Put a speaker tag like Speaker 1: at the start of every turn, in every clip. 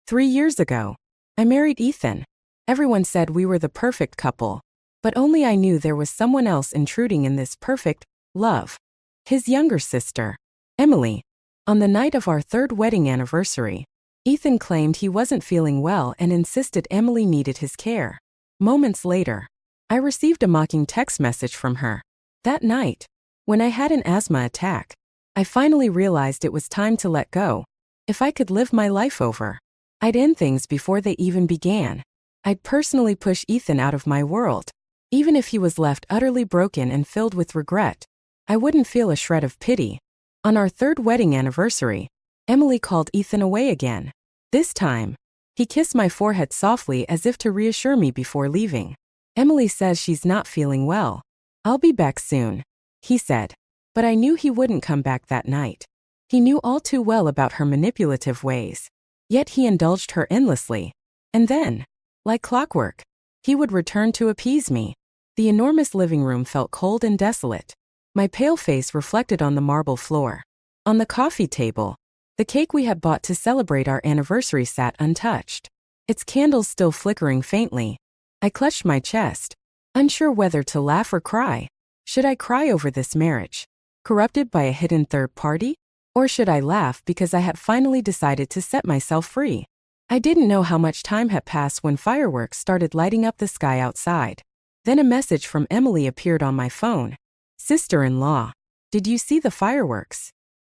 Speaker 1: 3 years ago, I married Ethan. Everyone said we were the perfect couple, but only I knew there was someone else intruding in this perfect love. His younger sister, Emily. On the night of our third wedding anniversary, Ethan claimed he wasn't feeling well and insisted Emily needed his care. Moments later, I received a mocking text message from her. That night, when I had an asthma attack, I finally realized it was time to let go. If I could live my life over, I'd end things before they even began. I'd personally push Ethan out of my world. Even if he was left utterly broken and filled with regret, I wouldn't feel a shred of pity. On our third wedding anniversary, Emily called Ethan away again. This time, he kissed my forehead softly as if to reassure me before leaving. Emily says she's not feeling well. I'll be back soon, he said. But I knew he wouldn't come back that night. He knew all too well about her manipulative ways. Yet he indulged her endlessly. And then, like clockwork, he would return to appease me. The enormous living room felt cold and desolate. My pale face reflected on the marble floor. On the coffee table, the cake we had bought to celebrate our anniversary sat untouched, its candles still flickering faintly. I clutched my chest, unsure whether to laugh or cry. Should I cry over this marriage, corrupted by a hidden third party? Or should I laugh because I had finally decided to set myself free? I didn't know how much time had passed when fireworks started lighting up the sky outside. Then a message from Emily appeared on my phone. Sister-in-law, did you see the fireworks?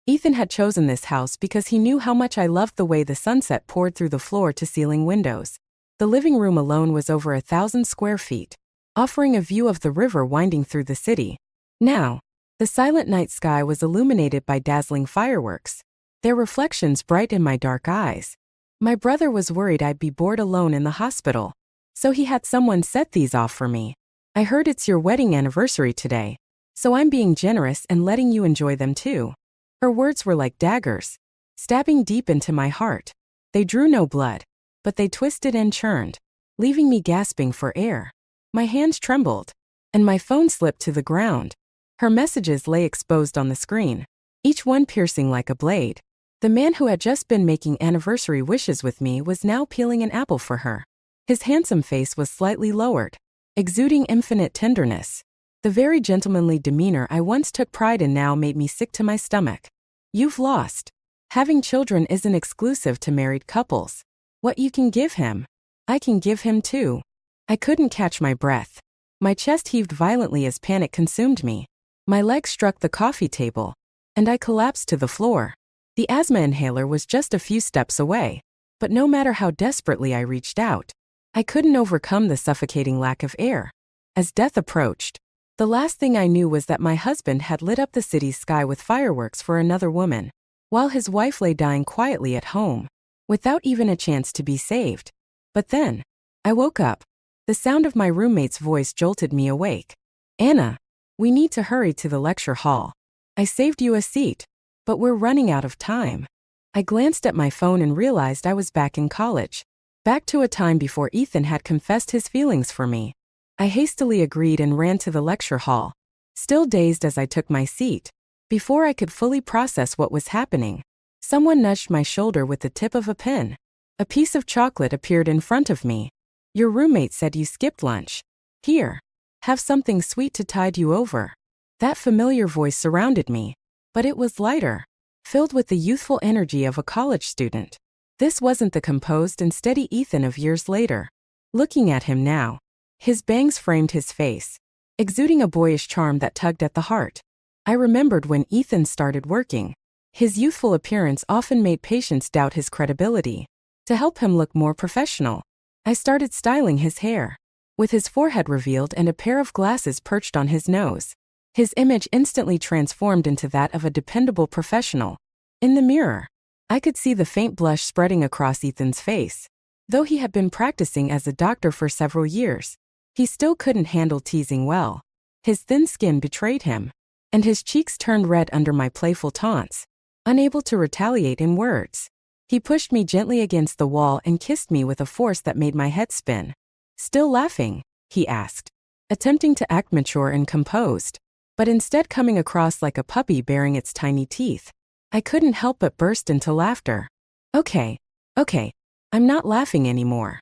Speaker 1: Ethan had chosen this house because he knew how much I loved the way the sunset poured through the floor-to-ceiling windows. The living room alone was over 1,000 square feet, offering a view of the river winding through the city. Now, the silent night sky was illuminated by dazzling fireworks, their reflections bright in my dark eyes. My brother was worried I'd be bored alone in the hospital, so he had someone set these off for me. I heard it's your wedding anniversary today, so I'm being generous and letting you enjoy them too. Her words were like daggers, stabbing deep into my heart. They drew no blood, but they twisted and churned, leaving me gasping for air. My hands trembled, and my phone slipped to the ground. Her messages lay exposed on the screen, each one piercing like a blade. The man who had just been making anniversary wishes with me was now peeling an apple for her. His handsome face was slightly lowered, exuding infinite tenderness. The very gentlemanly demeanor I once took pride in now made me sick to my stomach. You've lost. Having children isn't exclusive to married couples. What you can give him, I can give him too. I couldn't catch my breath. My chest heaved violently as panic consumed me. My legs struck the coffee table, and I collapsed to the floor. The asthma inhaler was just a few steps away, but no matter how desperately I reached out, I couldn't overcome the suffocating lack of air. As death approached, the last thing I knew was that my husband had lit up the city's sky with fireworks for another woman, while his wife lay dying quietly at home, without even a chance to be saved. But then, I woke up. The sound of my roommate's voice jolted me awake. Anna, we need to hurry to the lecture hall. I saved you a seat, but we're running out of time. I glanced at my phone and realized I was back in college, back to a time before Ethan had confessed his feelings for me. I hastily agreed and ran to the lecture hall, still dazed as I took my seat. Before I could fully process what was happening, someone nudged my shoulder with the tip of a pen. A piece of chocolate appeared in front of me. Your roommate said you skipped lunch. Here, have something sweet to tide you over. That familiar voice surrounded me, but it was lighter, filled with the youthful energy of a college student. This wasn't the composed and steady Ethan of years later. Looking at him now, his bangs framed his face, exuding a boyish charm that tugged at the heart. I remembered when Ethan started working. His youthful appearance often made patients doubt his credibility. To help him look more professional, I started styling his hair. With his forehead revealed and a pair of glasses perched on his nose, his image instantly transformed into that of a dependable professional. In the mirror, I could see the faint blush spreading across Ethan's face. Though he had been practicing as a doctor for several years, he still couldn't handle teasing well. His thin skin betrayed him, and his cheeks turned red under my playful taunts. Unable to retaliate in words, he pushed me gently against the wall and kissed me with a force that made my head spin. Still laughing? He asked, attempting to act mature and composed, but instead coming across like a puppy baring its tiny teeth. I couldn't help but burst into laughter. Okay, I'm not laughing anymore,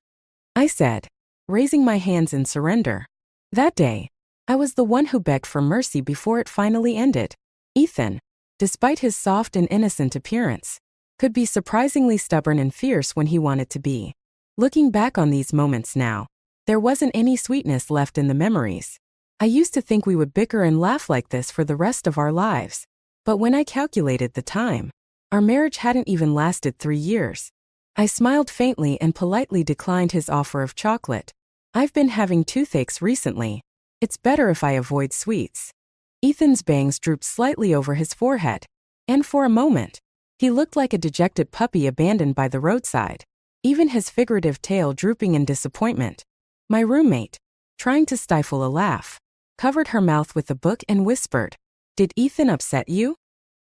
Speaker 1: I said, raising my hands in surrender. That day, I was the one who begged for mercy before it finally ended. Ethan, despite his soft and innocent appearance, could be surprisingly stubborn and fierce when he wanted to be. Looking back on these moments now, there wasn't any sweetness left in the memories. I used to think we would bicker and laugh like this for the rest of our lives. But when I calculated the time, our marriage hadn't even lasted 3 years. I smiled faintly and politely declined his offer of chocolate. I've been having toothaches recently. It's better if I avoid sweets. Ethan's bangs drooped slightly over his forehead, and for a moment, he looked like a dejected puppy abandoned by the roadside, even his figurative tail drooping in disappointment. My roommate, trying to stifle a laugh, covered her mouth with a book and whispered, "Did Ethan upset you?"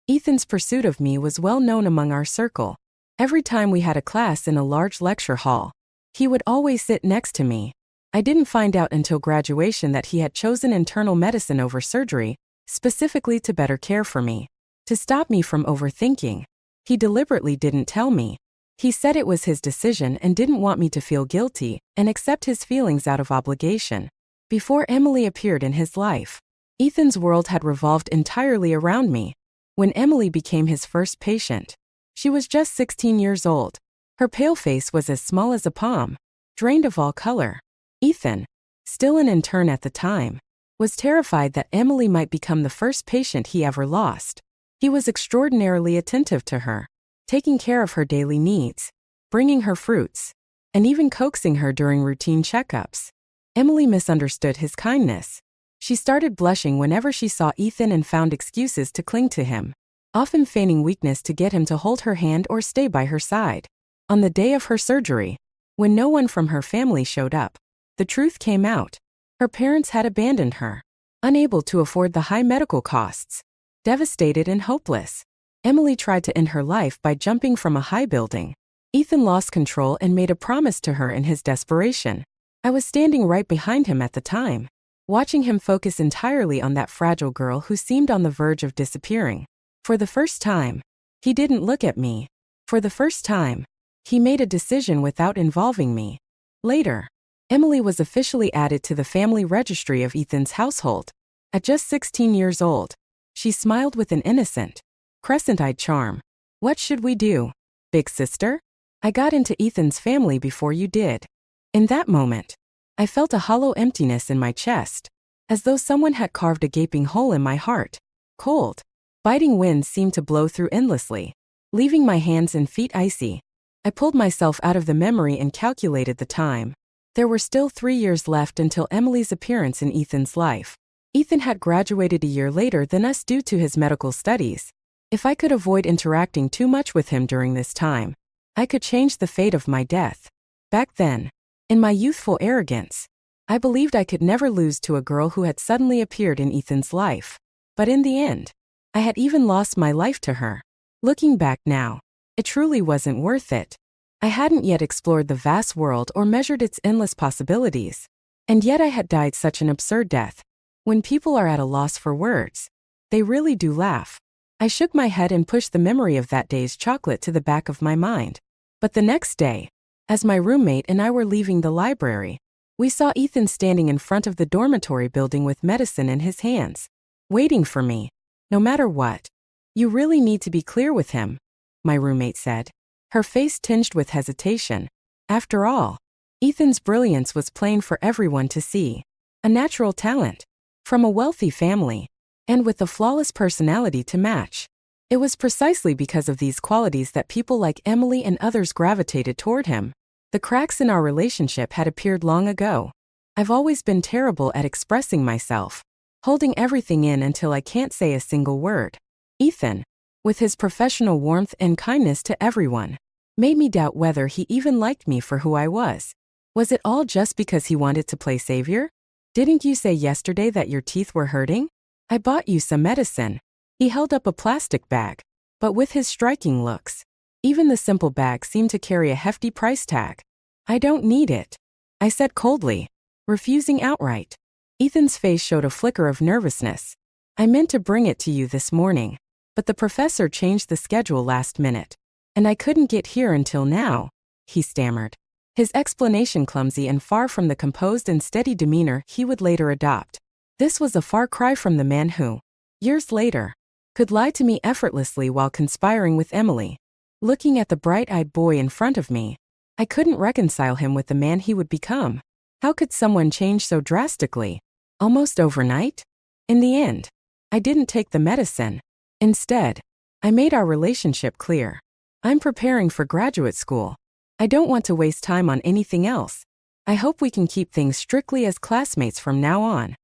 Speaker 1: Ethan's pursuit of me was well known among our circle. Every time we had a class in a large lecture hall, he would always sit next to me. I didn't find out until graduation that he had chosen internal medicine over surgery, specifically to better care for me, to stop me from overthinking. He deliberately didn't tell me. He said it was his decision and didn't want me to feel guilty and accept his feelings out of obligation. Before Emily appeared in his life, Ethan's world had revolved entirely around me. When Emily became his first patient, she was just 16 years old. Her pale face was as small as a palm, drained of all color. Ethan, still an intern at the time, was terrified that Emily might become the first patient he ever lost. He was extraordinarily attentive to her, taking care of her daily needs, bringing her fruits, and even coaxing her during routine checkups. Emily misunderstood his kindness. She started blushing whenever she saw Ethan and found excuses to cling to him, often feigning weakness to get him to hold her hand or stay by her side. On the day of her surgery, when no one from her family showed up, the truth came out. Her parents had abandoned her, unable to afford the high medical costs. Devastated and hopeless, Emily tried to end her life by jumping from a high building. Ethan lost control and made a promise to her in his desperation. I was standing right behind him at the time, watching him focus entirely on that fragile girl who seemed on the verge of disappearing. For the first time, he didn't look at me. For the first time, he made a decision without involving me. Later, Emily was officially added to the family registry of Ethan's household. At just 16 years old, she smiled with an innocent, crescent-eyed charm. "What should we do, big sister? I got into Ethan's family before you did." In that moment, I felt a hollow emptiness in my chest, as though someone had carved a gaping hole in my heart. Cold, biting winds seemed to blow through endlessly, leaving my hands and feet icy. I pulled myself out of the memory and calculated the time. There were still 3 years left until Emily's appearance in Ethan's life. Ethan had graduated a year later than us due to his medical studies. If I could avoid interacting too much with him during this time, I could change the fate of my death. Back then, in my youthful arrogance, I believed I could never lose to a girl who had suddenly appeared in Ethan's life. But in the end, I had even lost my life to her. Looking back now, it truly wasn't worth it. I hadn't yet explored the vast world or measured its endless possibilities. And yet I had died such an absurd death. When people are at a loss for words, they really do laugh. I shook my head and pushed the memory of that day's chocolate to the back of my mind. But the next day, as my roommate and I were leaving the library, we saw Ethan standing in front of the dormitory building with medicine in his hands, waiting for me. "No matter what, you really need to be clear with him," my roommate said, her face tinged with hesitation. After all, Ethan's brilliance was plain for everyone to see. A natural talent, from a wealthy family, and with a flawless personality to match. It was precisely because of these qualities that people like Emily and others gravitated toward him. The cracks in our relationship had appeared long ago. I've always been terrible at expressing myself, holding everything in until I can't say a single word. Ethan, with his professional warmth and kindness to everyone, made me doubt whether he even liked me for who I was. Was it all just because he wanted to play savior? "Didn't you say yesterday that your teeth were hurting? I bought you some medicine." He held up a plastic bag, but with his striking looks, even the simple bag seemed to carry a hefty price tag. "I don't need it," I said coldly, refusing outright. Ethan's face showed a flicker of nervousness. "I meant to bring it to you this morning, but the professor changed the schedule last minute, and I couldn't get here until now." he stammered. His explanation clumsy and far from the composed and steady demeanor he would later adopt. This was a far cry from the man who, years later, could lie to me effortlessly while conspiring with Emily. Looking at the bright-eyed boy in front of me, I couldn't reconcile him with the man he would become. How could someone change so drastically? Almost overnight? In the end, I didn't take the medicine. Instead, I made our relationship clear. I'm preparing for graduate school. I don't want to waste time on anything else. I hope we can keep things strictly as classmates from now on.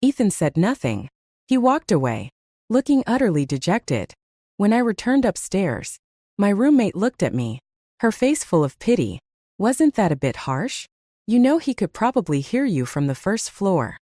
Speaker 1: Ethan said nothing. He walked away, looking utterly dejected. When I returned upstairs, my roommate looked at me, her face full of pity. Wasn't that a bit harsh? You know he could probably hear you from the first floor.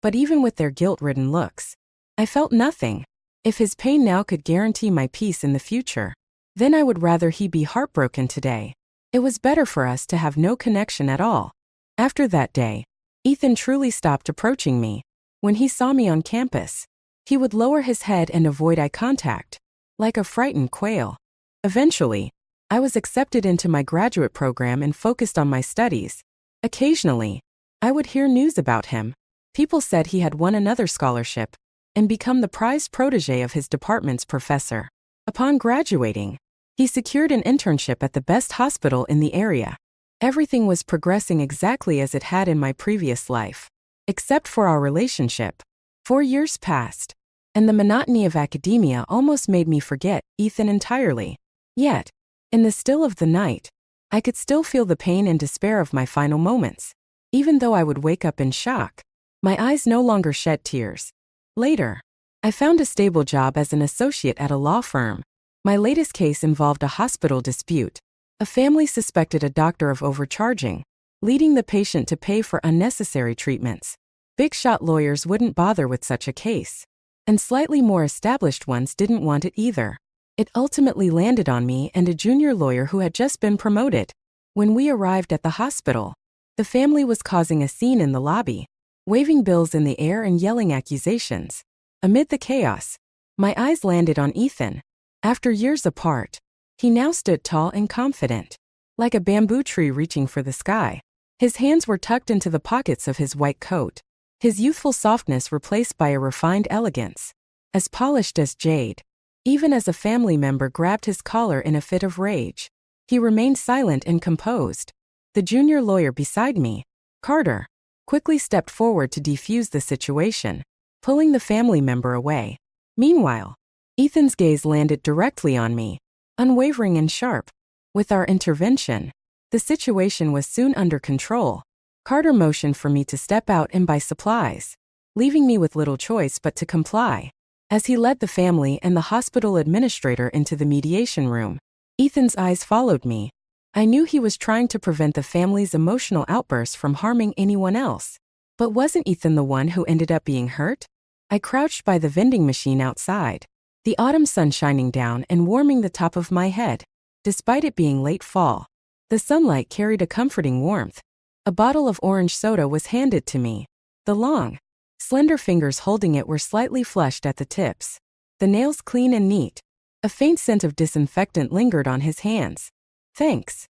Speaker 1: But even with their guilt-ridden looks, I felt nothing. If his pain now could guarantee my peace in the future, then I would rather he be heartbroken today. It was better for us to have no connection at all. After that day, Ethan truly stopped approaching me. When he saw me on campus, he would lower his head and avoid eye contact, like a frightened quail. Eventually, I was accepted into my graduate program and focused on my studies. Occasionally, I would hear news about him. People said he had won another scholarship and become the prized protege of his department's professor. Upon graduating, he secured an internship at the best hospital in the area. Everything was progressing exactly as it had in my previous life, except for our relationship. 4 years passed, and the monotony of academia almost made me forget Ethan entirely. Yet, in the still of the night, I could still feel the pain and despair of my final moments. Even though I would wake up in shock, my eyes no longer shed tears. Later, I found a stable job as an associate at a law firm. My latest case involved a hospital dispute. A family suspected a doctor of overcharging, leading the patient to pay for unnecessary treatments. Big-shot lawyers wouldn't bother with such a case, and slightly more established ones didn't want it either. It ultimately landed on me and a junior lawyer who had just been promoted. When we arrived at the hospital, the family was causing a scene in the lobby, waving bills in the air and yelling accusations. Amid the chaos, my eyes landed on Ethan. After years apart, he now stood tall and confident, like a bamboo tree reaching for the sky. His hands were tucked into the pockets of his white coat, his youthful softness replaced by a refined elegance, as polished as jade. Even as a family member grabbed his collar in a fit of rage, he remained silent and composed. The junior lawyer beside me, Carter, quickly stepped forward to defuse the situation, pulling the family member away. Meanwhile, Ethan's gaze landed directly on me, unwavering and sharp. With our intervention, the situation was soon under control. Carter motioned for me to step out and buy supplies, leaving me with little choice but to comply. As he led the family and the hospital administrator into the mediation room, Ethan's eyes followed me. I knew he was trying to prevent the family's emotional outbursts from harming anyone else. But wasn't Ethan the one who ended up being hurt? I crouched by the vending machine outside, the autumn sun shining down and warming the top of my head. Despite it being late fall, the sunlight carried a comforting warmth. A bottle of orange soda was handed to me. The long, slender fingers holding it were slightly flushed at the tips, the nails clean and neat. A faint scent of disinfectant lingered on his hands. Thanks.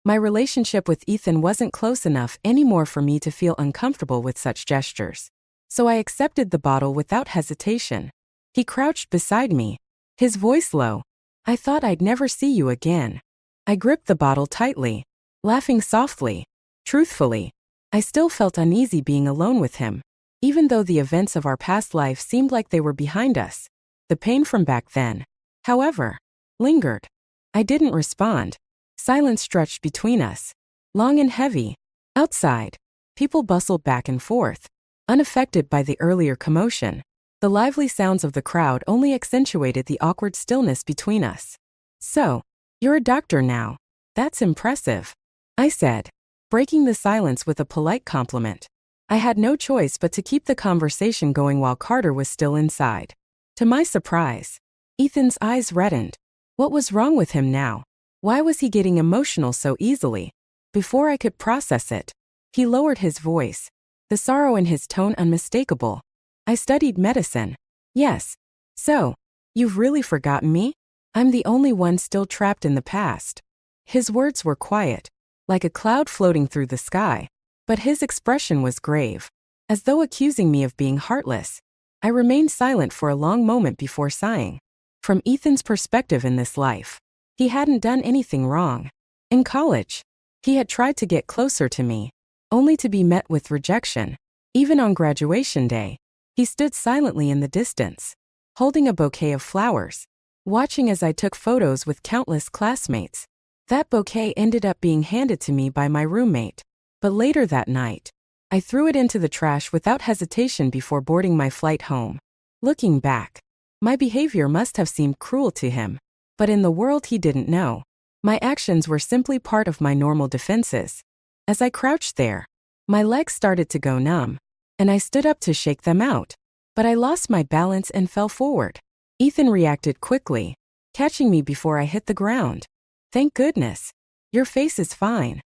Speaker 1: My relationship with Ethan wasn't close enough anymore for me to feel uncomfortable with such gestures, so I accepted the bottle without hesitation. He crouched beside me, his voice low. I thought I'd never see you again. I gripped the bottle tightly, laughing softly. Truthfully, I still felt uneasy being alone with him, even though the events of our past life seemed like they were behind us. The pain from back then, however, lingered. I didn't respond. Silence stretched between us, long and heavy. Outside, people bustled back and forth, unaffected by the earlier commotion. The lively sounds of the crowd only accentuated the awkward stillness between us. So, you're a doctor now. That's impressive, I said, breaking the silence with a polite compliment. I had no choice but to keep the conversation going while Carter was still inside. To my surprise, Ethan's eyes reddened. What was wrong with him now? Why was he getting emotional so easily? Before I could process it, he lowered his voice, the sorrow in his tone unmistakable. I studied medicine. Yes. So, you've really forgotten me? I'm the only one still trapped in the past. His words were quiet, like a cloud floating through the sky. But his expression was grave, as though accusing me of being heartless. I remained silent for a long moment before sighing. From Ethan's perspective in this life, he hadn't done anything wrong. In college, he had tried to get closer to me, only to be met with rejection. Even on graduation day, he stood silently in the distance, holding a bouquet of flowers, watching as I took photos with countless classmates. That bouquet ended up being handed to me by my roommate. But later that night, I threw it into the trash without hesitation before boarding my flight home. Looking back, my behavior must have seemed cruel to him, but in the world he didn't know, my actions were simply part of my normal defenses. As I crouched there, my legs started to go numb, and I stood up to shake them out, but I lost my balance and fell forward. Ethan reacted quickly, catching me before I hit the ground. "Thank goodness. Your face is fine,"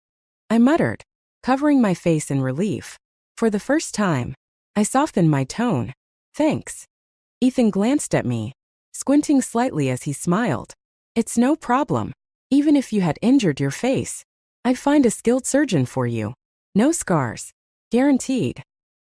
Speaker 1: I muttered, covering my face in relief. For the first time, I softened my tone. "Thanks." Ethan glanced at me, squinting slightly as he smiled. "It's no problem. Even if you had injured your face, I'd find a skilled surgeon for you. No scars. Guaranteed."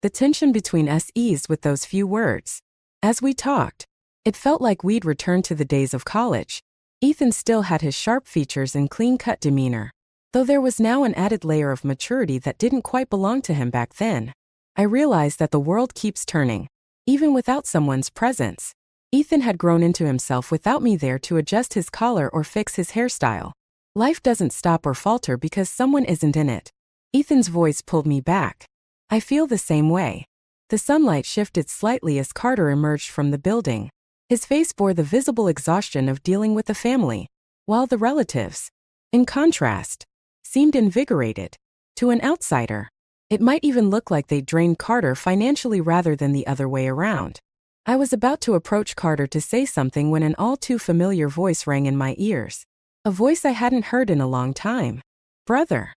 Speaker 1: The tension between us eased with those few words. As we talked, it felt like we'd returned to the days of college. Ethan still had his sharp features and clean-cut demeanor, though there was now an added layer of maturity that didn't quite belong to him back then. I realized that the world keeps turning, even without someone's presence. Ethan had grown into himself without me there to adjust his collar or fix his hairstyle. Life doesn't stop or falter because someone isn't in it. Ethan's voice pulled me back. "I feel the same way." The sunlight shifted slightly as Carter emerged from the building. His face bore the visible exhaustion of dealing with the family, while the relatives, in contrast, seemed invigorated. To an outsider, it might even look like they drained Carter financially rather than the other way around. I was about to approach Carter to say something when an all-too-familiar voice rang in my ears. A voice I hadn't heard in a long time. "Brother."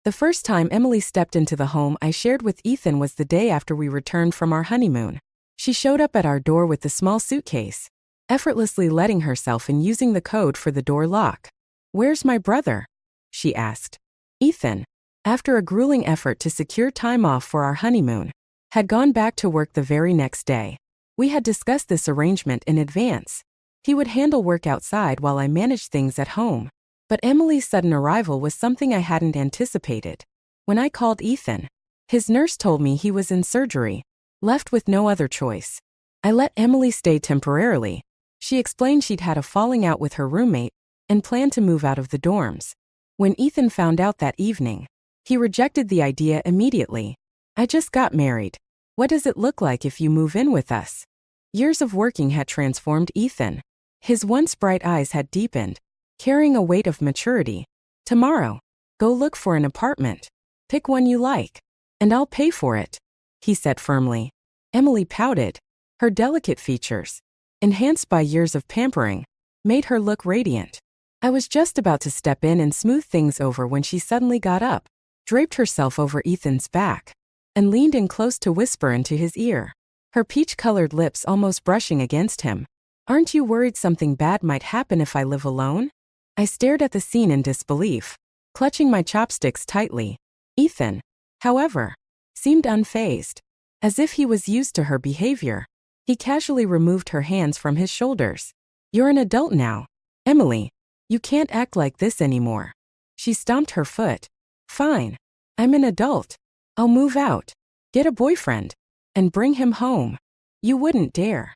Speaker 1: The first time Emily stepped into the home I shared with Ethan was the day after we returned from our honeymoon. She showed up at our door with the small suitcase, effortlessly letting herself in using the code for the door lock. "Where's my brother?" she asked. Ethan, after a grueling effort to secure time off for our honeymoon, had gone back to work the very next day. We had discussed this arrangement in advance. He would handle work outside while I managed things at home. But Emily's sudden arrival was something I hadn't anticipated. When I called Ethan, his nurse told me he was in surgery, left with no other choice. I let Emily stay temporarily. She explained she'd had a falling out with her roommate and planned to move out of the dorms. When Ethan found out that evening, he rejected the idea immediately. "I just got married. What does it look like if you move in with us?" Years of working had transformed Ethan. His once bright eyes had deepened, carrying a weight of maturity. "Tomorrow, go look for an apartment. Pick one you like, and I'll pay for it," he said firmly. Emily pouted. Her delicate features, enhanced by years of pampering, made her look radiant. I was just about to step in and smooth things over when she suddenly got up, draped herself over Ethan's back, and leaned in close to whisper into his ear, her peach-colored lips almost brushing against him. "Aren't you worried something bad might happen if I live alone?" I stared at the scene in disbelief, clutching my chopsticks tightly. Ethan, however, seemed unfazed, as if he was used to her behavior. He casually removed her hands from his shoulders. "You're an adult now, Emily. You can't act like this anymore." She stomped her foot. "Fine. I'm an adult. I'll move out, get a boyfriend, and bring him home." "You wouldn't dare,"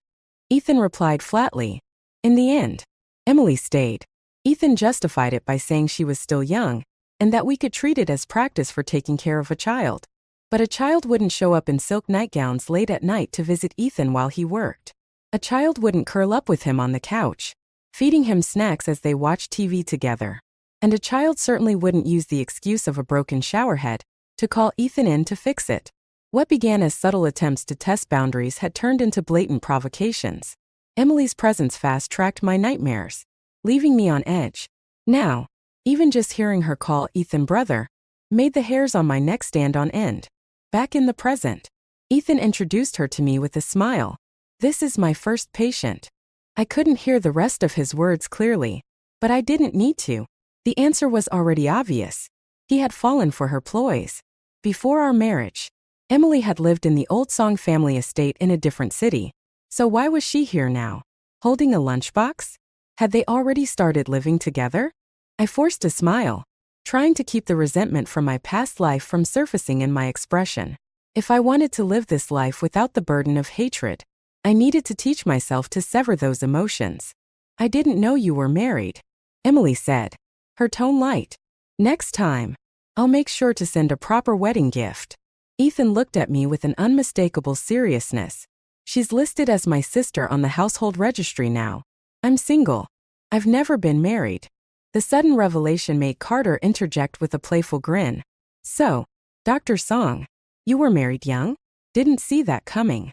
Speaker 1: Ethan replied flatly. In the end, Emily stayed. Ethan justified it by saying she was still young, and that we could treat it as practice for taking care of a child. But a child wouldn't show up in silk nightgowns late at night to visit Ethan while he worked. A child wouldn't curl up with him on the couch, feeding him snacks as they watched TV together. And a child certainly wouldn't use the excuse of a broken showerhead to call Ethan in to fix it. What began as subtle attempts to test boundaries had turned into blatant provocations. Emily's presence fast-tracked my nightmares, leaving me on edge. Now, even just hearing her call Ethan brother made the hairs on my neck stand on end. Back in the present, Ethan introduced her to me with a smile. "This is my first patient." I couldn't hear the rest of his words clearly, but I didn't need to. The answer was already obvious. He had fallen for her ploys. Before our marriage, Emily had lived in the old Song family estate in a different city. So why was she here now? Holding a lunchbox? Had they already started living together? I forced a smile, trying to keep the resentment from my past life from surfacing in my expression. If I wanted to live this life without the burden of hatred, I needed to teach myself to sever those emotions. I didn't know you were married, Emily said, her tone light. Next time, I'll make sure to send a proper wedding gift. Ethan looked at me with an unmistakable seriousness. She's listed as my sister on the household registry now. I'm single. I've never been married. The sudden revelation made Carter interject with a playful grin. So, Dr. Song, you were married young? Didn't see that coming.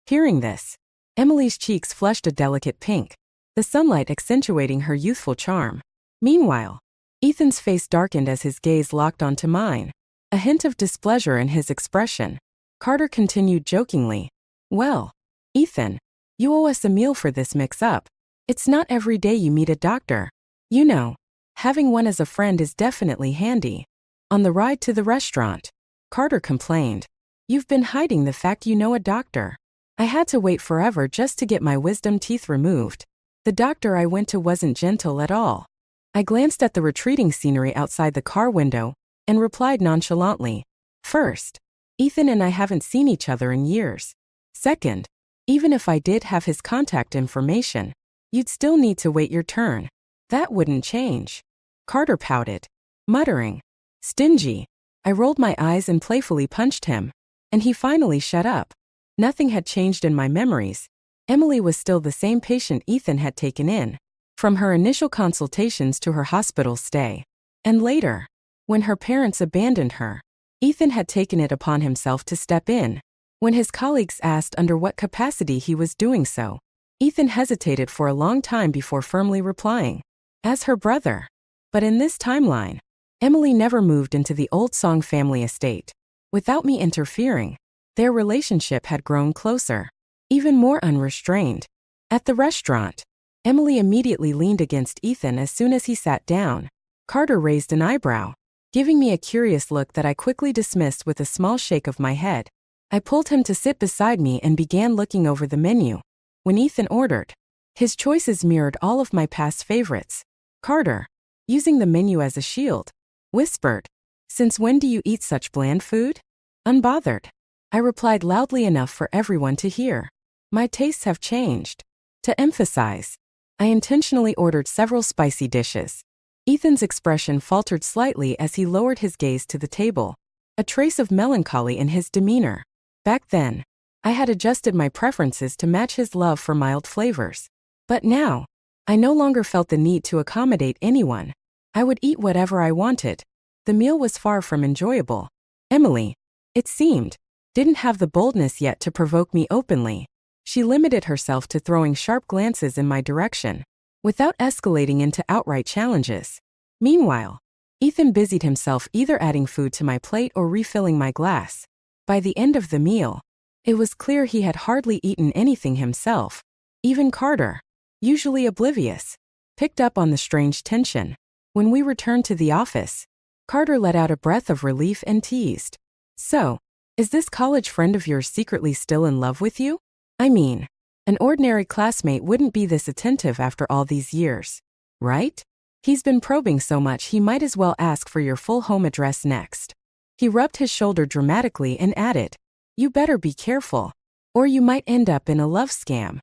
Speaker 1: Hearing this, Emily's cheeks flushed a delicate pink, the sunlight accentuating her youthful charm. Meanwhile, Ethan's face darkened as his gaze locked onto mine, a hint of displeasure in his expression. Carter continued jokingly. Well, Ethan, you owe us a meal for this mix-up. It's not every day you meet a doctor. You know, having one as a friend is definitely handy. On the ride to the restaurant, Carter complained. You've been hiding the fact you know a doctor. I had to wait forever just to get my wisdom teeth removed. The doctor I went to wasn't gentle at all. I glanced at the retreating scenery outside the car window and replied nonchalantly. First, Ethan and I haven't seen each other in years. Second, even if I did have his contact information, you'd still need to wait your turn. That wouldn't change. Carter pouted, muttering, stingy. I rolled my eyes and playfully punched him, and he finally shut up. Nothing had changed in my memories. Emily was still the same patient Ethan had taken in, from her initial consultations to her hospital stay. And later, when her parents abandoned her, Ethan had taken it upon himself to step in. When his colleagues asked under what capacity he was doing so, Ethan hesitated for a long time before firmly replying, as her brother. But in this timeline, Emily never moved into the old Song family estate. Without me interfering, their relationship had grown closer, even more unrestrained. At the restaurant, Emily immediately leaned against Ethan as soon as he sat down. Carter raised an eyebrow, giving me a curious look that I quickly dismissed with a small shake of my head. I pulled him to sit beside me and began looking over the menu. When Ethan ordered, his choices mirrored all of my past favorites. Carter, using the menu as a shield, whispered, "Since when do you eat such bland food?" Unbothered, I replied loudly enough for everyone to hear. My tastes have changed. To emphasize, I intentionally ordered several spicy dishes. Ethan's expression faltered slightly as he lowered his gaze to the table, a trace of melancholy in his demeanor. Back then, I had adjusted my preferences to match his love for mild flavors. But now, I no longer felt the need to accommodate anyone. I would eat whatever I wanted. The meal was far from enjoyable. Emily, it seemed, didn't have the boldness yet to provoke me openly. She limited herself to throwing sharp glances in my direction, without escalating into outright challenges. Meanwhile, Ethan busied himself either adding food to my plate or refilling my glass. By the end of the meal, it was clear he had hardly eaten anything himself. Even Carter, usually oblivious, picked up on the strange tension. When we returned to the office, Carter let out a breath of relief and teased. So, is this college friend of yours secretly still in love with you? I mean, an ordinary classmate wouldn't be this attentive after all these years, right? He's been probing so much he might as well ask for your full home address next. He rubbed his shoulder dramatically and added, "You better be careful, or you might end up in a love scam."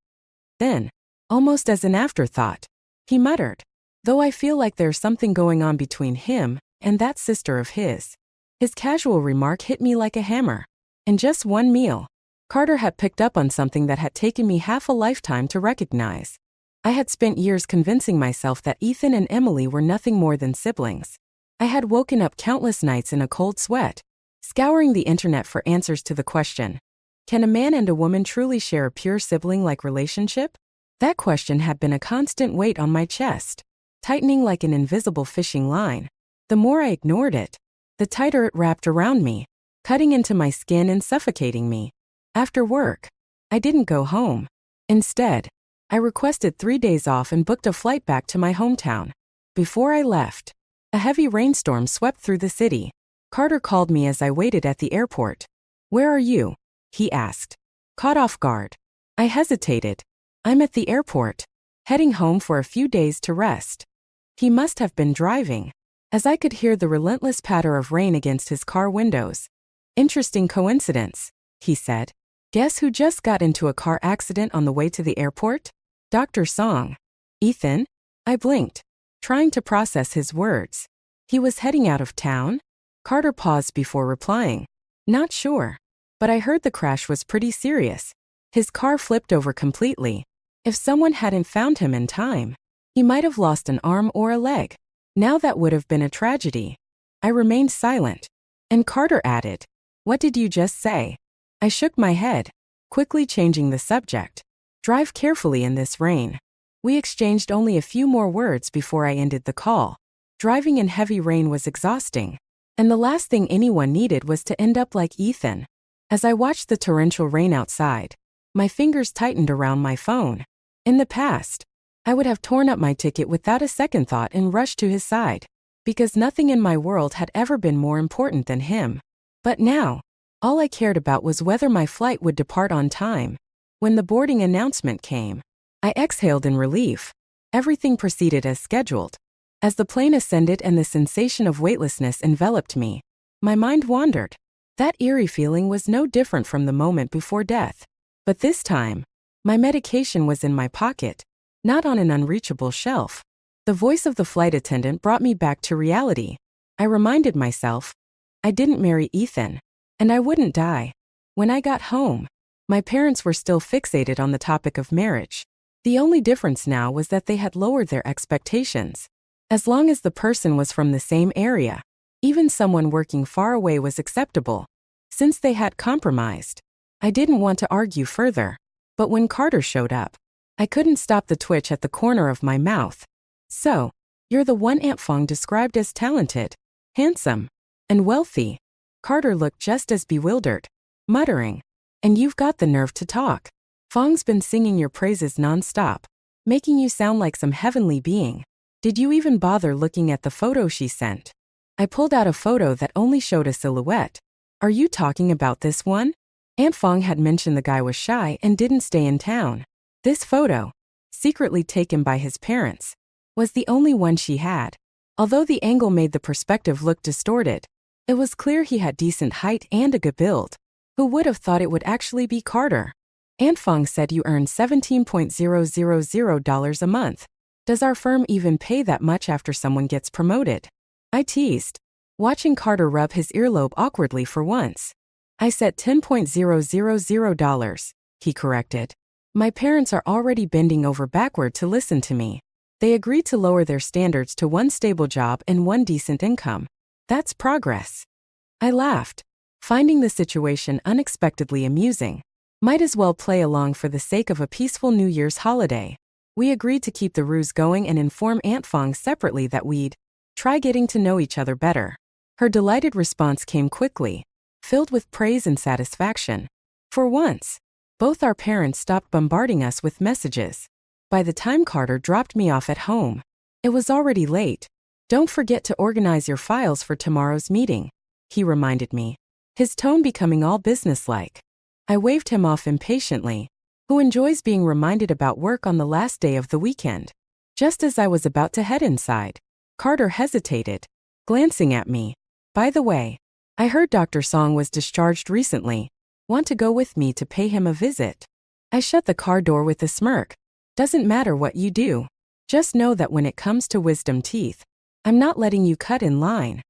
Speaker 1: Then, almost as an afterthought, he muttered, "Though I feel like there's something going on between him and that sister of his." His casual remark hit me like a hammer. In just one meal, Carter had picked up on something that had taken me half a lifetime to recognize. I had spent years convincing myself that Ethan and Emily were nothing more than siblings. I had woken up countless nights in a cold sweat, scouring the internet for answers to the question, can a man and a woman truly share a pure sibling-like relationship? That question had been a constant weight on my chest, tightening like an invisible fishing line. The more I ignored it, the tighter it wrapped around me, cutting into my skin and suffocating me. After work, I didn't go home. Instead, I requested 3 days off and booked a flight back to my hometown. Before I left, A heavy rainstorm swept through the city. Carter called me as I waited at the airport. "Where are you?" he asked. Caught off guard. I hesitated. "I'm at the airport, heading home for a few days to rest." He must have been driving, as I could hear the relentless patter of rain against his car windows. "Interesting coincidence," he said. "Guess who just got into a car accident on the way to the airport? Dr. Song." "Ethan?" I blinked, trying to process his words. "He was heading out of town?" Carter paused before replying. "Not sure. But I heard the crash was pretty serious. His car flipped over completely. If someone hadn't found him in time, he might have lost an arm or a leg. Now that would have been a tragedy." I remained silent. And Carter added, "What did you just say?" I shook my head, quickly changing the subject. "Drive carefully in this rain." We exchanged only a few more words before I ended the call. Driving in heavy rain was exhausting, and the last thing anyone needed was to end up like Ethan. As I watched the torrential rain outside, my fingers tightened around my phone. In the past, I would have torn up my ticket without a second thought and rushed to his side, because nothing in my world had ever been more important than him. But now, all I cared about was whether my flight would depart on time. When the boarding announcement came, I exhaled in relief. Everything proceeded as scheduled. As the plane ascended and the sensation of weightlessness enveloped me, my mind wandered. That eerie feeling was no different from the moment before death. But this time, my medication was in my pocket, not on an unreachable shelf. The voice of the flight attendant brought me back to reality. I reminded myself, I didn't marry Ethan, and I wouldn't die. When I got home, my parents were still fixated on the topic of marriage. The only difference now was that they had lowered their expectations. As long as the person was from the same area, even someone working far away was acceptable. Since they had compromised, I didn't want to argue further. But when Carter showed up, I couldn't stop the twitch at the corner of my mouth. "So, you're the one Aunt Fong described as talented, handsome, and wealthy." Carter looked just as bewildered, muttering, "And you've got the nerve to talk. Fong's been singing your praises nonstop, making you sound like some heavenly being. Did you even bother looking at the photo she sent?" I pulled out a photo that only showed a silhouette. "Are you talking about this one?" Aunt Fong had mentioned the guy was shy and didn't stay in town. This photo, secretly taken by his parents, was the only one she had. Although the angle made the perspective look distorted, it was clear he had decent height and a good build. Who would have thought it would actually be Carter? "Aunt Fong said you earn $17,000 a month. Does our firm even pay that much after someone gets promoted?" I teased, watching Carter rub his earlobe awkwardly for once. "I said $10,000, he corrected. "My parents are already bending over backward to listen to me. They agreed to lower their standards to one stable job and one decent income. That's progress." I laughed, finding the situation unexpectedly amusing. Might as well play along for the sake of a peaceful New Year's holiday. We agreed to keep the ruse going and inform Aunt Fong separately that we'd try getting to know each other better. Her delighted response came quickly, filled with praise and satisfaction. For once, both our parents stopped bombarding us with messages. By the time Carter dropped me off at home, it was already late. "Don't forget to organize your files for tomorrow's meeting," he reminded me, his tone becoming all businesslike. I waved him off impatiently. Who enjoys being reminded about work on the last day of the weekend? Just as I was about to head inside, Carter hesitated, glancing at me. "By the way, I heard Dr. Song was discharged recently. Want to go with me to pay him a visit?" I shut the car door with a smirk. "Doesn't matter what you do. Just know that when it comes to wisdom teeth, I'm not letting you cut in line."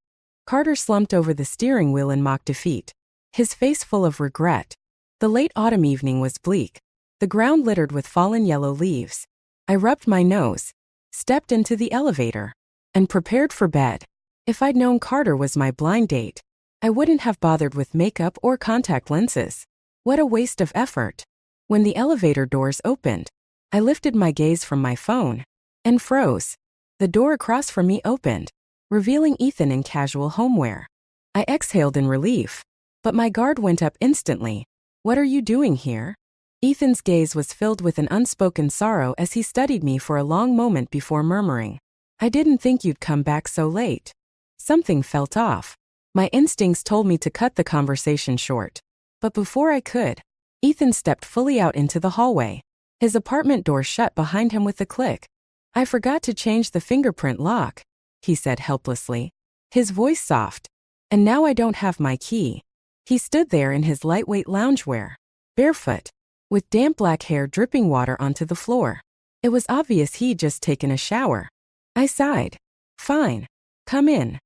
Speaker 1: Carter slumped over the steering wheel in mock defeat, his face full of regret. The late autumn evening was bleak, the ground littered with fallen yellow leaves. I rubbed my nose, stepped into the elevator, and prepared for bed. If I'd known Carter was my blind date, I wouldn't have bothered with makeup or contact lenses. What a waste of effort. When the elevator doors opened, I lifted my gaze from my phone and froze. The door across from me opened, revealing Ethan in casual homewear. I exhaled in relief, but my guard went up instantly. "What are you doing here?" Ethan's gaze was filled with an unspoken sorrow as he studied me for a long moment before murmuring, I didn't think you'd come back so late. Something felt off. My instincts told me to cut the conversation short. But before I could, Ethan stepped fully out into the hallway. His apartment door shut behind him with a click. I forgot to change the fingerprint lock, he said helplessly, his voice soft. And now I don't have my key. He stood there in his lightweight loungewear, barefoot, with damp black hair dripping water onto the floor. It was obvious he'd just taken a shower. I sighed. Fine. Come in.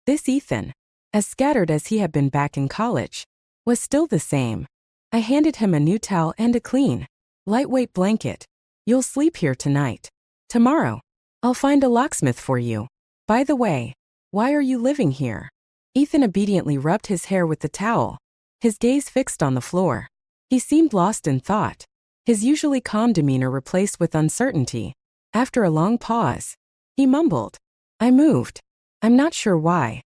Speaker 1: This Ethan, as scattered as he had been back in college, was still the same. I handed him a new towel and a clean, lightweight blanket. You'll sleep here tonight. Tomorrow, I'll find a locksmith for you. By the way, why are you living here? Ethan obediently rubbed his hair with the towel, his gaze fixed on the floor. He seemed lost in thought, his usually calm demeanor replaced with uncertainty. After a long pause, he mumbled, I moved. I'm not sure why.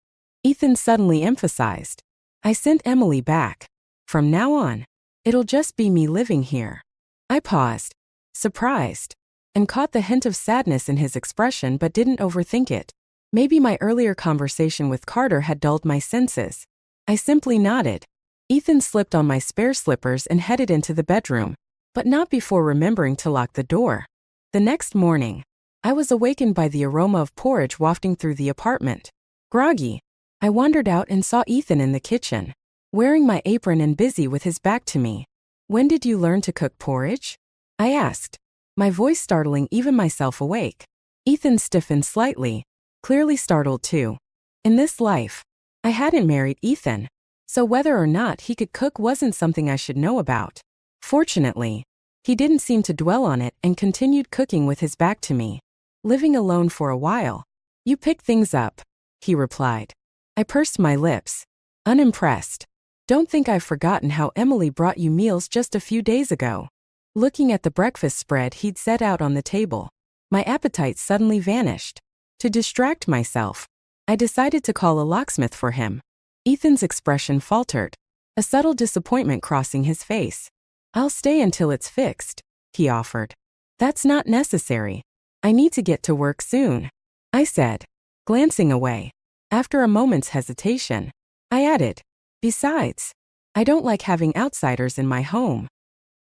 Speaker 1: Ethan suddenly emphasized, I sent Emily back. From now on, it'll just be me living here. I paused, surprised, and caught the hint of sadness in his expression but didn't overthink it. Maybe my earlier conversation with Carter had dulled my senses. I simply nodded. Ethan slipped on my spare slippers and headed into the bedroom, but not before remembering to lock the door. The next morning, I was awakened by the aroma of porridge wafting through the apartment. Groggy, I wandered out and saw Ethan in the kitchen, wearing my apron and busy with his back to me. When did you learn to cook porridge? I asked, my voice startling even myself awake. Ethan stiffened slightly, clearly startled too. In this life, I hadn't married Ethan, so whether or not he could cook wasn't something I should know about. Fortunately, he didn't seem to dwell on it and continued cooking with his back to me. Living alone for a while. You pick things up, he replied. I pursed my lips, unimpressed. Don't think I've forgotten how Emily brought you meals just a few days ago. Looking at the breakfast spread he'd set out on the table, my appetite suddenly vanished. To distract myself, I decided to call a locksmith for him. Ethan's expression faltered, a subtle disappointment crossing his face. I'll stay until it's fixed, he offered. That's not necessary. I need to get to work soon, I said, glancing away. After a moment's hesitation, I added, besides, I don't like having outsiders in my home.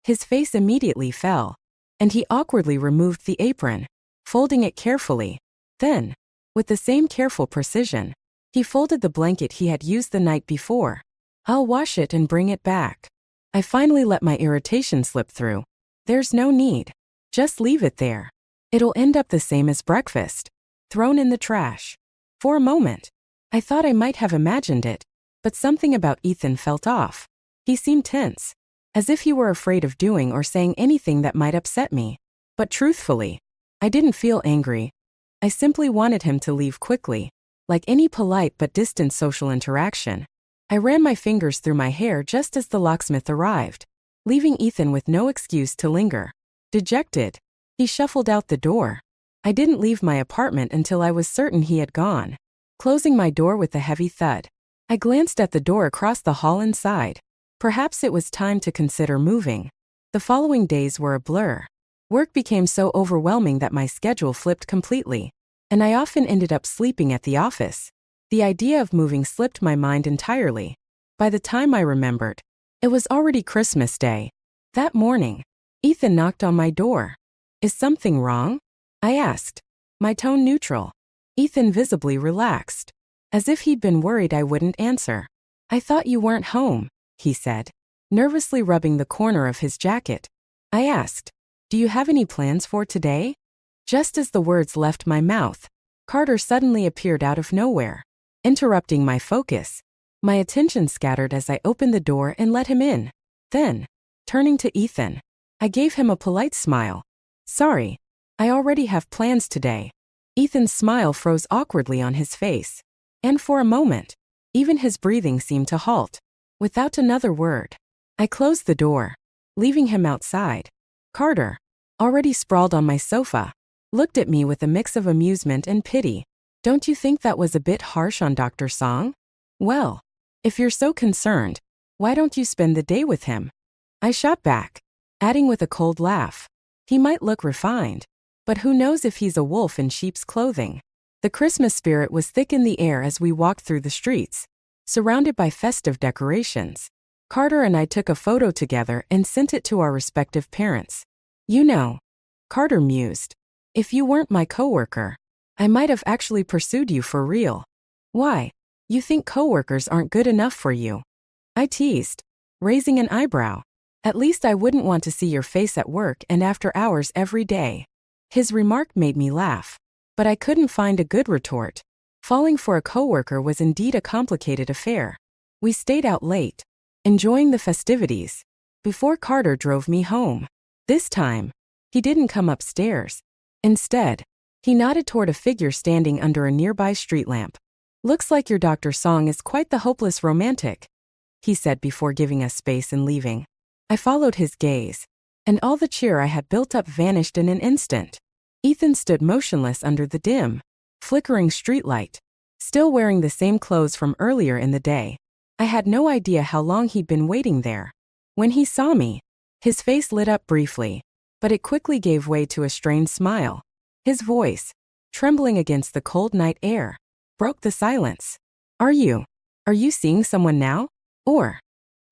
Speaker 1: His face immediately fell, and he awkwardly removed the apron, folding it carefully. Then, with the same careful precision, he folded the blanket he had used the night before. I'll wash it and bring it back. I finally let my irritation slip through. There's no need. Just leave it there. It'll end up the same as breakfast, thrown in the trash. For a moment, I thought I might have imagined it, but something about Ethan felt off. He seemed tense, as if he were afraid of doing or saying anything that might upset me. But truthfully, I didn't feel angry. I simply wanted him to leave quickly, like any polite but distant social interaction. I ran my fingers through my hair just as the locksmith arrived, leaving Ethan with no excuse to linger. Dejected, he shuffled out the door. I didn't leave my apartment until I was certain he had gone. Closing my door with a heavy thud, I glanced at the door across the hall and sighed. Perhaps it was time to consider moving. The following days were a blur. Work became so overwhelming that my schedule flipped completely, and I often ended up sleeping at the office. The idea of moving slipped my mind entirely. By the time I remembered, it was already Christmas Day. That morning, Ethan knocked on my door. Is something wrong? I asked, my tone neutral. Ethan visibly relaxed, as if he'd been worried I wouldn't answer. I thought you weren't home, he said, nervously rubbing the corner of his jacket. I asked, do you have any plans for today? Just as the words left my mouth, Carter suddenly appeared out of nowhere, interrupting my focus. My attention scattered as I opened the door and let him in. Then, turning to Ethan, I gave him a polite smile. Sorry, I already have plans today. Ethan's smile froze awkwardly on his face, and for a moment, even his breathing seemed to halt. Without another word, I closed the door, leaving him outside. Carter, already sprawled on my sofa, looked at me with a mix of amusement and pity. Don't you think that was a bit harsh on Dr. Song? Well, if you're so concerned, why don't you spend the day with him? I shot back, adding with a cold laugh. He might look refined, But who knows if he's a wolf in sheep's clothing? The Christmas spirit was thick in the air as we walked through the streets, surrounded by festive decorations. Carter and I took a photo together and sent it to our respective parents. You know, Carter mused, if you weren't my coworker, I might have actually pursued you for real. Why? You think coworkers aren't good enough for you? I teased, raising an eyebrow. At least I wouldn't want to see your face at work and after hours every day. His remark made me laugh, but I couldn't find a good retort. Falling for a coworker was indeed a complicated affair. We stayed out late, enjoying the festivities, before Carter drove me home. This time, he didn't come upstairs. Instead, he nodded toward a figure standing under a nearby street lamp. Looks like your doctor's song is quite the hopeless romantic, he said before giving us space and leaving. I followed his gaze, and all the cheer I had built up vanished in an instant. Ethan stood motionless under the dim, flickering streetlight, still wearing the same clothes from earlier in the day. I had no idea how long he'd been waiting there. When he saw me, his face lit up briefly, but it quickly gave way to a strained smile. His voice, trembling against the cold night air, broke the silence. Are you seeing someone now? Or?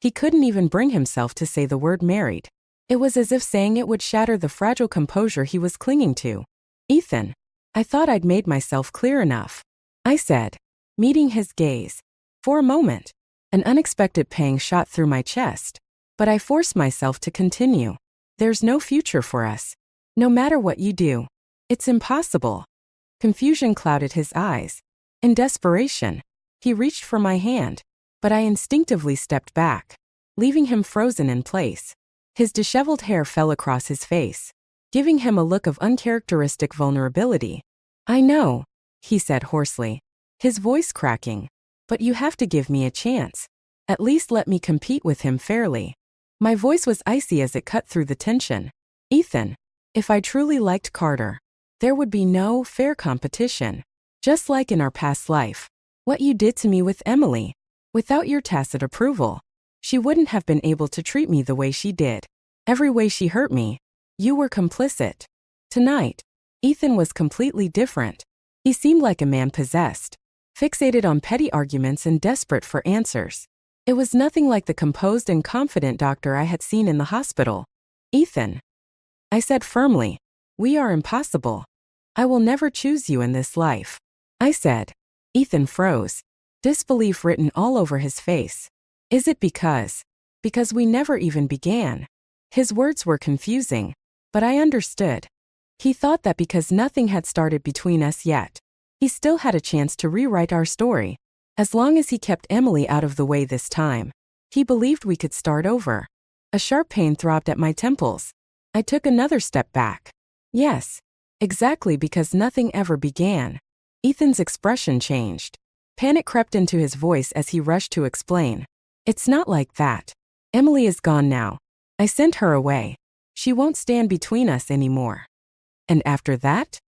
Speaker 1: He couldn't even bring himself to say the word married. It was as if saying it would shatter the fragile composure he was clinging to. Ethan, I thought I'd made myself clear enough, I said, meeting his gaze. For a moment, an unexpected pang shot through my chest, but I forced myself to continue. There's no future for us. No matter what you do, it's impossible. Confusion clouded his eyes. In desperation, he reached for my hand, but I instinctively stepped back, leaving him frozen in place. His disheveled hair fell across his face, giving him a look of uncharacteristic vulnerability. I know, he said hoarsely, his voice cracking, but you have to give me a chance. At least let me compete with him fairly. My voice was icy as it cut through the tension. Ethan, if I truly liked Carter, there would be no fair competition. Just like in our past life, what you did to me with Emily, without your tacit approval, she wouldn't have been able to treat me the way she did. Every way she hurt me, you were complicit. Tonight, Ethan was completely different. He seemed like a man possessed, fixated on petty arguments and desperate for answers. It was nothing like the composed and confident doctor I had seen in the hospital. Ethan, I said firmly, we are impossible. I will never choose you in this life. I said. Ethan froze, disbelief written all over his face. Is it because we never even began? His words were confusing, but I understood. He thought that because nothing had started between us yet, he still had a chance to rewrite our story. As long as he kept Emily out of the way this time, he believed we could start over. A sharp pain throbbed at my temples. I took another step back. Yes, exactly because nothing ever began. Ethan's expression changed. Panic crept into his voice as he rushed to explain. It's not like that. Emily is gone now. I sent her away. She won't stand between us anymore. And after that?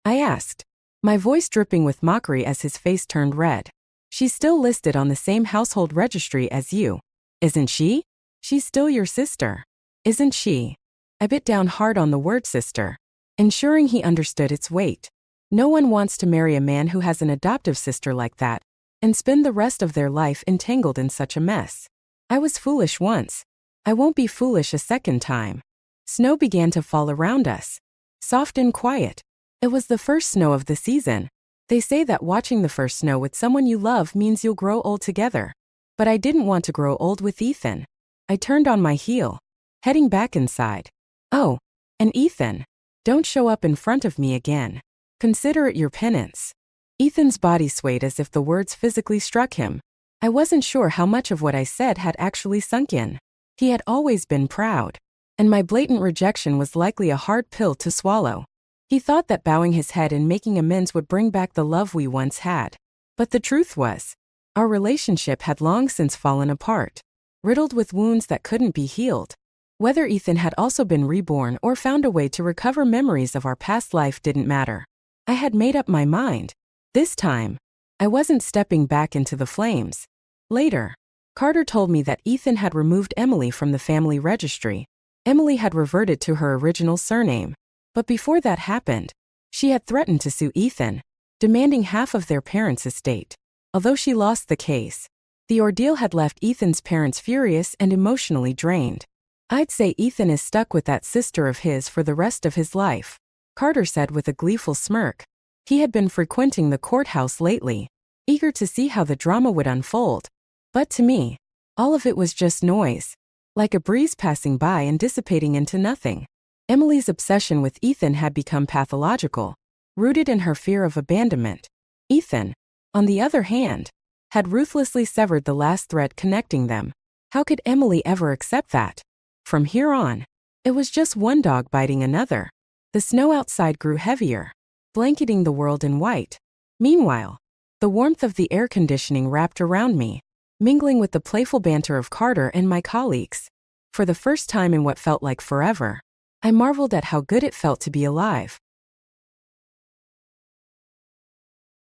Speaker 1: I asked, my voice dripping with mockery as his face turned red. She's still listed on the same household registry as you, isn't she? She's still your sister, isn't she? I bit down hard on the word sister, ensuring he understood its weight. No one wants to marry a man who has an adoptive sister like that and spend the rest of their life entangled in such a mess. I was foolish once. I won't be foolish a second time. Snow began to fall around us, soft and quiet. It was the first snow of the season. They say that watching the first snow with someone you love means you'll grow old together. But I didn't want to grow old with Ethan. I turned on my heel, heading back inside. Oh, and Ethan, don't show up in front of me again. Consider it your penance. Ethan's body swayed as if the words physically struck him. I wasn't sure how much of what I said had actually sunk in. He had always been proud, and my blatant rejection was likely a hard pill to swallow. He thought that bowing his head and making amends would bring back the love we once had. But the truth was, our relationship had long since fallen apart, riddled with wounds that couldn't be healed. Whether Ethan had also been reborn or found a way to recover memories of our past life didn't matter. I had made up my mind. This time, I wasn't stepping back into the flames. Later, Carter told me that Ethan had removed Emily from the family registry. Emily had reverted to her original surname. But before that happened, she had threatened to sue Ethan, demanding half of their parents' estate. Although she lost the case, the ordeal had left Ethan's parents furious and emotionally drained. "I'd say Ethan is stuck with that sister of his for the rest of his life," Carter said with a gleeful smirk. He had been frequenting the courthouse lately, eager to see how the drama would unfold. But to me, all of it was just noise, like a breeze passing by and dissipating into nothing. Emily's obsession with Ethan had become pathological, rooted in her fear of abandonment. Ethan, on the other hand, had ruthlessly severed the last thread connecting them. How could Emily ever accept that? From here on, it was just one dog biting another. The snow outside grew heavier, blanketing the world in white. Meanwhile, the warmth of the air conditioning wrapped around me, mingling with the playful banter of Carter and my colleagues. For the first time in what felt like forever, I marveled at how good it felt to be alive.